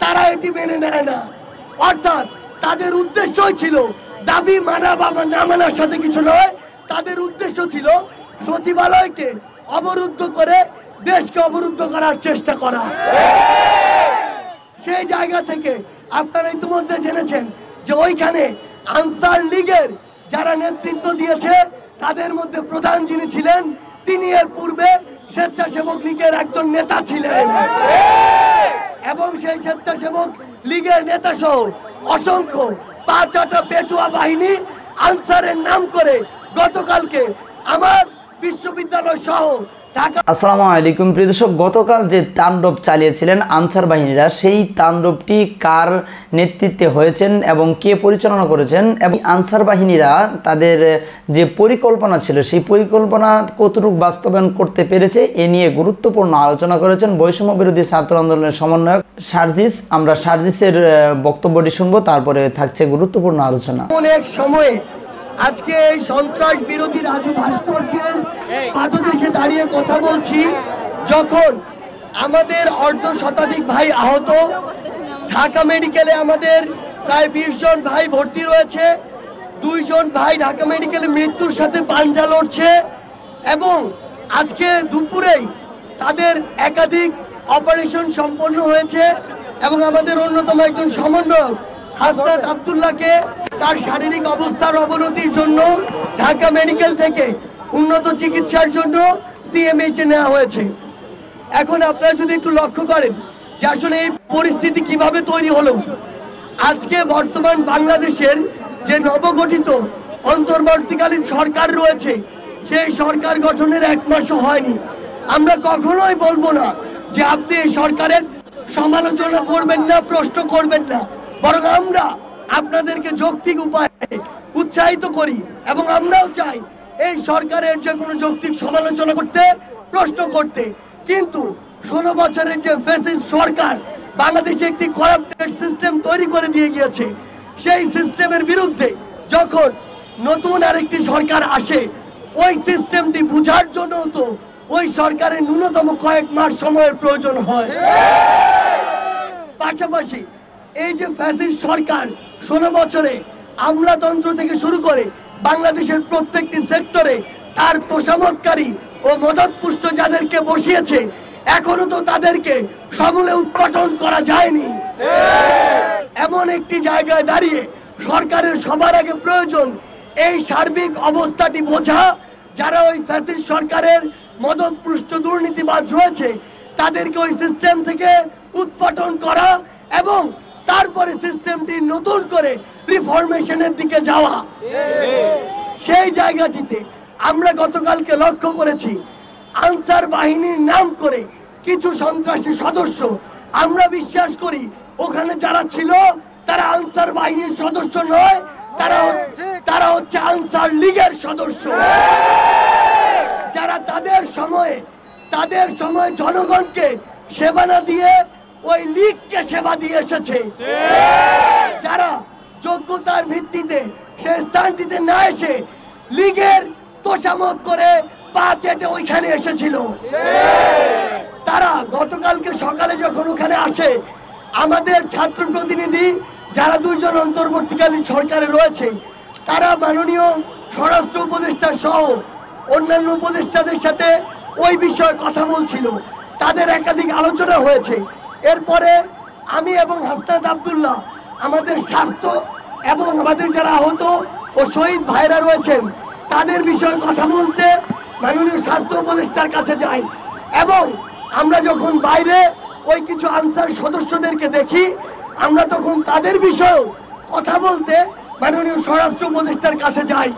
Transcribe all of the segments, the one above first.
তারা এটি মেনে নেয় না। অর্থাৎ তাদের উদ্দেশ্যই ছিল দাবি মানা বা না মানার সাথে কিছু নয়, তাদের উদ্দেশ্য ছিল সচিবালয়কে অবরুদ্ধ করে দেশকে অবরুদ্ধ করার চেষ্টা করা। সেই জায়গা থেকে আপনারা ইতিমধ্যে জেনেছেন যে ওইখানে আনসার লীগের যারা নেতৃত্ব দিয়েছে তাদের মধ্যে প্রধান যিনি ছিলেন তিনি এর পূর্বে স্বেচ্ছাসেবক লীগের একজন নেতা ছিলেন এবং সেই স্বেচ্ছাসেবক লীগের নেতা সহ অসংখ্য ৫-৮টা পেটুয়া বাহিনী আনসারের নাম করে গতকালকে আমার বিশ্ববিদ্যালয় সহ আসসালামু আলাইকুম প্রিয় দর্শক, গতকাল যে তাণ্ডব চালিয়েছিলেন আনসার বাহিনীরা, সেই তাণ্ডবটি কার নেতৃত্বে হয়েছেন এবং কে পরিচালনা করেছেন এবং আনসার বাহিনীরা তাদের যে পরিকল্পনা ছিল সেই পরিকল্পনা কতটুকু বাস্তবায়ন করতে পেরেছে এ নিয়ে গুরুত্বপূর্ণ আলোচনা করেছেন বৈষম্য বিরোধী ছাত্র আন্দোলনের সমন্বয়ক সার্জিস। আমরা সার্জিসের বক্তব্যটি শুনবো, তারপরে থাকছে গুরুত্বপূর্ণ আলোচনা। অনেক সময়ে আজকে এই সন্ত্রাস বিরোধী রাজু ভাস্কর্যের পাদদেশে দাঁড়িয়ে কথা বলছি, যখন আমাদের অর্ধ শতাধিক ভাই আহত, ঢাকা মেডিকেলে আমাদের প্রায় ২০ জন ভাই ভর্তি রয়েছে, ২ জন ভাই ঢাকা মেডিকেলে মৃত্যুর সাথে পাঞ্জা লড়ছে এবং আজকে দুপুরেই তাদের একাধিক অপারেশন সম্পন্ন হয়েছে এবং আমাদের অন্যতম একজন সমন্বয়ক হাসনাত আব্দুল্লাহকে তার শারীরিক অবস্থার অবনতির জন্য ঢাকা মেডিকেল থেকে উন্নত চিকিৎসার জন্য সিএমএইচ এ নেওয়া হয়েছে। এখন আপনারা যদি একটু লক্ষ্য করেন যে আসলে এই পরিস্থিতি কিভাবে তৈরি হলো, আজকে বর্তমান বাংলাদেশের যে নবগঠিত অন্তর্বর্তীকালীন সরকার রয়েছে সেই সরকার গঠনের ১ মাসও হয়নি। আমরা কখনোই বলবো না যে আপনি এই সরকারের সমালোচনা করবেন না, প্রশ্ন করবেন না, বরং আমরা আপনাদেরকে যৌক্তিক উপায়ে উৎসাহিত করি এবং আমরাও চাই এই সরকারের যে কোনো যৌক্তিক সমালোচনা করতে, প্রশ্ন করতে। কিন্তু ১৬ বছরের যে ফ্যাসিস্ট সরকার বাংলাদেশে একটি করাপ্টেড সিস্টেম তৈরি করে দিয়ে গিয়েছে, সেই সিস্টেমের বিরুদ্ধে যখন নতুন আরেকটি সরকার আসে, ওই সিস্টেমটি বুঝার জন্য তো ওই সরকারের ন্যূনতম কয়েক মাস সময়ের প্রয়োজন হয়। পাশাপাশি এই যে ফ্যাসিস্ট সরকার ১৬ বছরে আমলাতন্ত্র থেকে শুরু করে বাংলাদেশের প্রত্যেকটি সেক্টরে তার তোষামতকারী ও মদতপুষ্ট যাদেরকে বসিয়েছে, এখনো তো তাদেরকে সমূলে উৎপাটন করা যায়নি। এমন একটি জায়গায় দাঁড়িয়ে সরকারের সবার আগে প্রয়োজন এই সার্বিক অবস্থাটি বোঝা, যারা ওই ফ্যাসিস্ট সরকারের মদতপুষ্ট দুর্নীতিবাজ রয়েছে তাদেরকে ওই সিস্টেম থেকে উৎপাটন করা এবং তারপরে সিস্টেমটি নতুন করে রিফরমেশনের দিকে যাওয়া। সেই জায়গাটিতে আমরা গতকালকে লক্ষ্য করেছি আনসার বাহিনীর নাম করে কিছু সন্ত্রাসী সদস্য, আমরা বিশ্বাস করি ওখানে যারা ছিল তারা আনসার বাহিনীর সদস্য নয়, তারা হচ্ছে আনসার লীগের সদস্য, যারা তাদের সময়ে জনগণকে সেবা না দিয়ে ওই লীগকে সেবা দিয়ে এসেছে, যারা যোগ্যতার ভিত্তিতে সে স্থানটিতে না এসে লীগের তোষামত করে পা চেটে ওইখানে এসেছিল। তারা গতকালকে সকালে যখন ওখানে আসে, আমাদের ছাত্র প্রতিনিধি যারা ২ জন অন্তর্বর্তীকালীন সরকারে রয়েছে, তারা মাননীয় স্বরাষ্ট্র উপদেষ্টা সহ অন্যান্য উপদেষ্টাদের সাথে ওই বিষয়ে কথা বলছিল, তাদের একাধিক আলোচনা হয়েছে। এরপরে আমি এবং হাসনাত আব্দুল্লাহ আমাদের স্বাস্থ্য এবং আমাদের যারা আহত ও শহীদ ভাইরা রয়েছেন তাদের বিষয়ে কথা বলতে মাননীয় স্বাস্থ্য উপদেষ্টার কাছে যাই এবং আমরা যখন বাইরে ওই কিছু আনসার সদস্যদেরকে দেখি, আমরা তখন তাদের বিষয়েও কথা বলতে মাননীয় স্বরাষ্ট্র উপদেষ্টার কাছে যাই।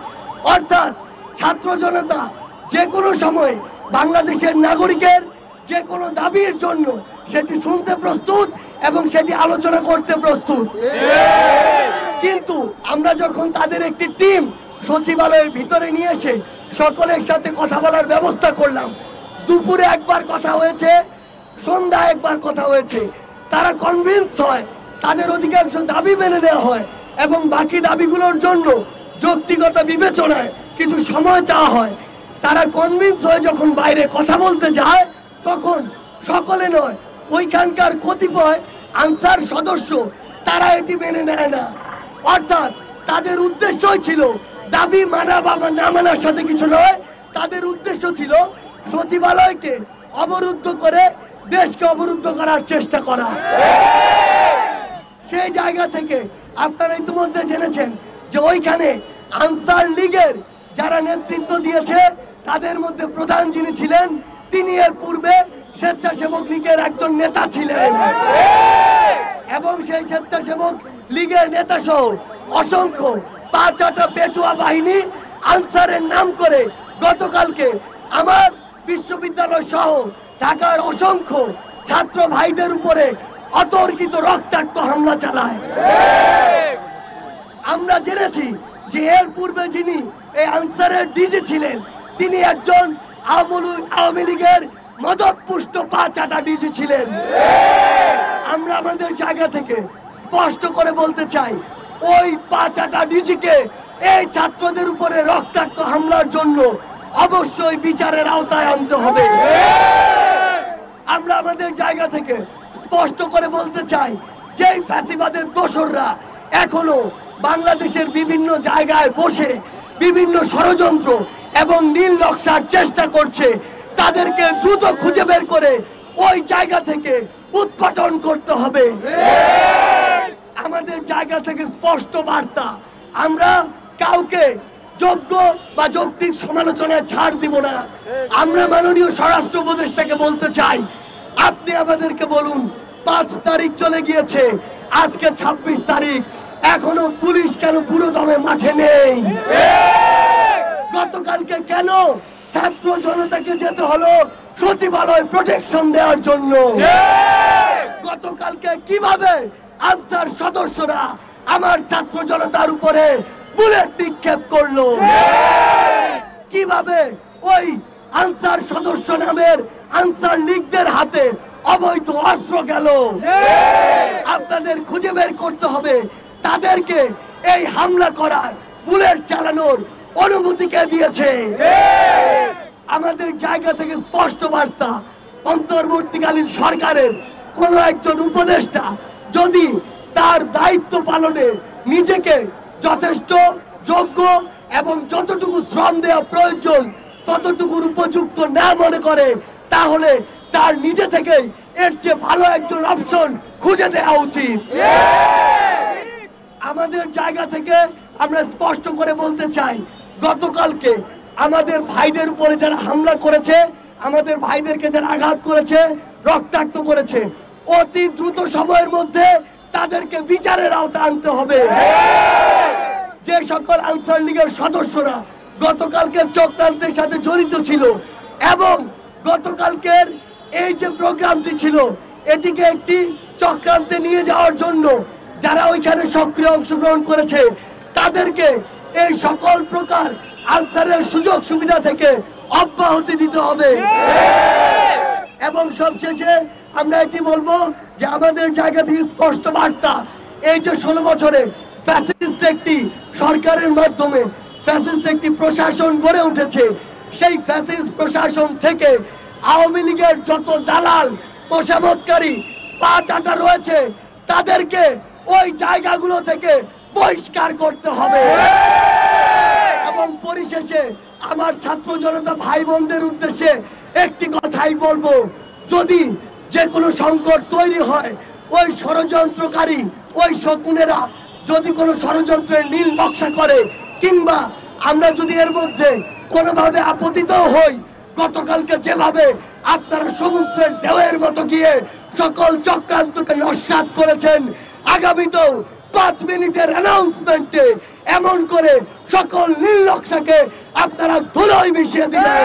অর্থাৎ ছাত্র জনতা যে কোনো সময় বাংলাদেশের নাগরিকের যে কোনো দাবির জন্য সেটি শুনতে প্রস্তুত এবং সেটি আলোচনা করতে প্রস্তুত। কিন্তু আমরা যখন তাদের একটি টিম সচিবালয়ের ভিতরে নিয়ে এসে সকলের সাথে কথা বলার ব্যবস্থা করলাম, দুপুরে একবার কথা হয়েছে, সন্ধ্যায় একবার কথা হয়েছে, তারা কনভিন্স হয়, তাদের অধিকাংশ দাবি মেনে নেওয়া হয় এবং বাকি দাবিগুলোর জন্য যৌক্তিকতা বিবেচনায় কিছু সময় চাওয়া হয়। তারা কনভিন্স হয়ে যখন বাইরে কথা বলতে যায়, তখন সকলে নয়, ওইখানকার কতিপয় আনসার সদস্য তারা এটি মেনে নেয় না। অর্থাৎ তাদের উদ্দেশ্যই ছিল দাবি মানা বা না মানার সাথে কিছু নয়, তাদের উদ্দেশ্য ছিল সচিবালয়কে অবরুদ্ধ করে দেশকে অবরুদ্ধ করার চেষ্টা করা। সেই জায়গা থেকে আপনারা ইতিমধ্যে জেনেছেন যে ওইখানে আনসার লীগের যারা নেতৃত্ব দিয়েছে তাদের মধ্যে প্রধান যিনি ছিলেন তিনি এর পূর্বে স্বেচ্ছাসেবক লীগের একজন নেতা ছিলেন এবং সেই স্বেচ্ছাসেবক লীগের নেতা সহ অসংখ্য পাঁচটা পেটুয়া বাহিনী আনসারের নাম করে গতকালকে আমার বিশ্ববিদ্যালয় সহ ঢাকার অসংখ্য ছাত্র ভাইদের উপরে অতর্কিত রক্তাক্ত হামলা চালায়। আমরা জেনেছি যে এর পূর্বে যিনি এই আনসারের ডিজি ছিলেন তিনি একজন আওয়ামী লীগের মদতপুষ্ট পাঁচটা ডিজি ছিলেন। আমরা আমাদের জায়গা থেকে স্পষ্ট করে বলতে চাই ওই পাঁচটা ডিজিকে এই ছাত্রদের উপরে রক্তাক্ত হামলার জন্য অবশ্যই বিচারের আওতায় আনতে হবে। আমরা আমাদের জায়গা থেকে স্পষ্ট করে বলতে চাই যে ফ্যাসিবাদের দোসররা এখনো বাংলাদেশের বিভিন্ন জায়গায় বসে বিভিন্ন ষড়যন্ত্র এবং নীল নকশার চেষ্টা করছে, তাদেরকে দ্রুত খুঁজে বের করে ওই জায়গা থেকে উৎপাটন করতে হবে। আমাদের জায়গা থেকে স্পষ্ট বার্তা, আমরা কাউকে যোগ্য বা যৌক্তিক সমালোচনায় ছাড় দিব না। আমরা মাননীয় স্বরাষ্ট্র উপদেষ্টাকে বলতে চাই আপনি আমাদেরকে বলুন 5 তারিখ চলে গিয়েছে, আজকে 26 তারিখ, এখনো পুলিশ কেন পুরো দমে মাঠে নেই? গতকালকে কেন ছাত্র জনতাকে যেতে হলো সচিবালয় প্রোটেকশন দেওয়ার জন্য? গতকালকে কিভাবে আনসার সদস্যরা আমার ছাত্র জনতার উপরে বুলেট নিক্ষেপ করলো? কিভাবে ওই আনসার সদস্য নামের আনসার লীগদের হাতে অবৈধ অস্ত্র গেল? আপনাদের খুঁজে বের করতে হবে তাদেরকে এই হামলা করার, বুলেট চালানোর অনুমতি কে দিয়েছে? আমাদের জায়গা থেকে স্পষ্ট বার্তা, অন্তর্বর্তীকালীন সরকারের কোন একজন উপদেষ্টা যদি তার দায়িত্ব পালনে নিজেকে যথেষ্ট যোগ্য এবং যতটুকু শ্রম দেওয়া প্রয়োজন ততটুকুর উপযুক্ত না মনে করে তাহলে তার নিজে থেকেই এর চেয়ে ভালো একজন অপশন খুঁজে দেওয়া উচিত। আমাদের জায়গা থেকে আমরা স্পষ্ট করে বলতে চাই গতকালকে আমাদের ভাইদের উপরে যারা হামলা করেছে, আমাদের ভাইদেরকে যারা আঘাত করেছে, রক্তাক্ত করেছে, অতি দ্রুত সময়ের মধ্যে তাদেরকে বিচারের আওতায় আনতে হবে। যে সকল আনসার লীগের সদস্যরা গতকালকে চক্রান্তের সাথে জড়িত ছিল এবং গতকালকের এই যে প্রোগ্রামটি ছিল এটিকে একটি চক্রান্তে নিয়ে যাওয়ার জন্য যারা ওইখানে সক্রিয় অংশগ্রহণ করেছে তাদেরকে এই সকল প্রকার আনসারের সুযোগ সুবিধা থেকে অব্যাহতি দিতে হবে। এবং সবশেষে আমরা এটি বলবো যে আমাদের জায়গা থেকে স্পষ্ট বার্তা, এই যে 16 বছরে ফ্যাসিস্ট একটি সরকারের মাধ্যমে ফ্যাসিস্ট একটি প্রশাসন গড়ে উঠেছে, সেই ফ্যাসিস্ট প্রশাসন থেকে আওয়ামী লীগের যত দালাল তোষামতকারী পাঁচটা রয়েছে তাদেরকে ওই জায়গাগুলো থেকে বহিষ্কার করতে হবে। এবং পরিশেষে আমার ছাত্র জনতা ভাই বোনদের উদ্দেশ্যে একটি কথাই বলবো, যদি যে কোনো সংকট তৈরি হয় ওই ষড়যন্ত্রকারী ওই শকুনেরা যদি কোনো ষড়যন্ত্রের নীল নকশা করে কিংবা আমরা যদি এর মধ্যে কোনোভাবে আপতিত হই, গতকালকে যেভাবে আপনারা সমুদ্রের ঢেউয়ের মতো গিয়ে সকল চক্রান্তকে নস্যাৎ করেছেন, আগামীতেও 5 মিনিটের অ্যানাউন্সমেন্টে এমন করে সকল নীল নকশাকে আপনারা ধুলোয় মিশিয়ে দিলেন।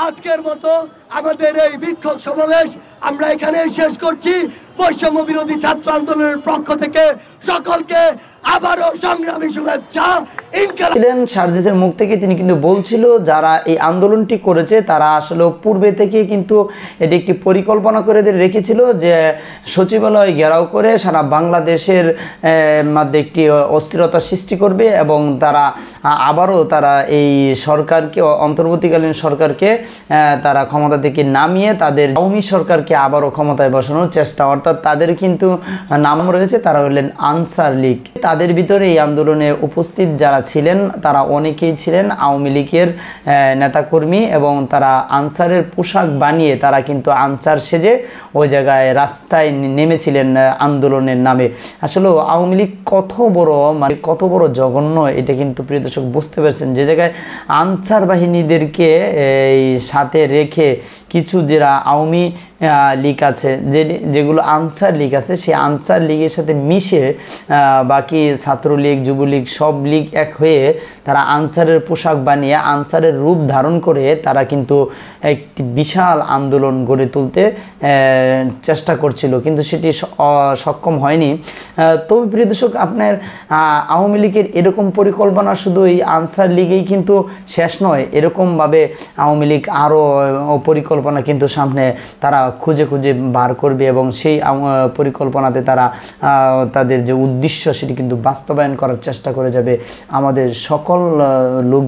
আজকের মতো আমাদের এই বিক্ষোভ সমাবেশ আমরা এখানে শেষ করছি। বৈষম্য বিরোধী ছাত্র আন্দোলনের পক্ষ থেকে সকলকে আবারও সংগ্রামী শুভেচ্ছা। শারজিদের মুখ থেকে তিনি কিন্তু বলছিল যারা এই আন্দোলনটি করেছে তারা আসলে পূর্বে থেকে কিন্তু এটি একটি পরিকল্পনা করে রেখেছিল যে সচিবালয় ঘেরাও করে সারা বাংলাদেশের মধ্যে একটি অস্থিরতা সৃষ্টি করবে এবং তারা আবারও তারা এই সরকারকে অন্তর্বর্তীকালীন সরকারকে তারা ক্ষমতা থেকে নামিয়ে তাদের আওয়ামী সরকারকে আবারও ক্ষমতায় বসানোর চেষ্টা, অর্থাৎ তাদের কিন্তু নাম রয়েছে, তারা হলেন আনসার লীগ। তাদের ভিতরে এই আন্দোলনে উপস্থিত যারা ছিলেন তারা অনেকেই ছিলেন আওয়ামী লীগের নেতাকর্মী এবং তারা আনসারের পোশাক বানিয়ে তারা কিন্তু আনসার সেজে ওই জায়গায় রাস্তায় নেমেছিলেন আন্দোলনের নামে। আসলে আওয়ামী লীগ কত বড় জঘন্য এটা কিন্তু প্রিয় দর্শক বুঝতে পারছেন, যে জায়গায় আনসার বাহিনীদেরকে এই সাথে রেখে কিছু যারা আওয়ামী লীগ আছে যেগুলো আনসার লীগ আছে সেই আনসার লীগের সাথে মিশে বাকি ছাত্রলীগ যুবলীগ সব লীগ এক হয়ে তারা আনসারের পোশাক বানিয়ে আনসারের রূপ ধারণ করে তারা কিন্তু একটি বিশাল আন্দোলন গড়ে তুলতে চেষ্টা করছিল, কিন্তু সেটি সক্ষম হয়নি। তবে প্রিয় দর্শক আপনার আওয়ামী লীগের এরকম পরিকল্পনা শুধু এই আনসার লীগেই কিন্তু শেষ নয়, এরকমভাবে আওয়ামী লীগ আরও পরিকল্পনা কিন্তু সামনে তারা খুঁজে বার করবে এবং সেই পরিকল্পনাতে তারা তাদের যে উদ্দেশ্য সেটি কিন্তু বাস্তবায়ন করার চেষ্টা করে যাবে। আমাদের সকল লোক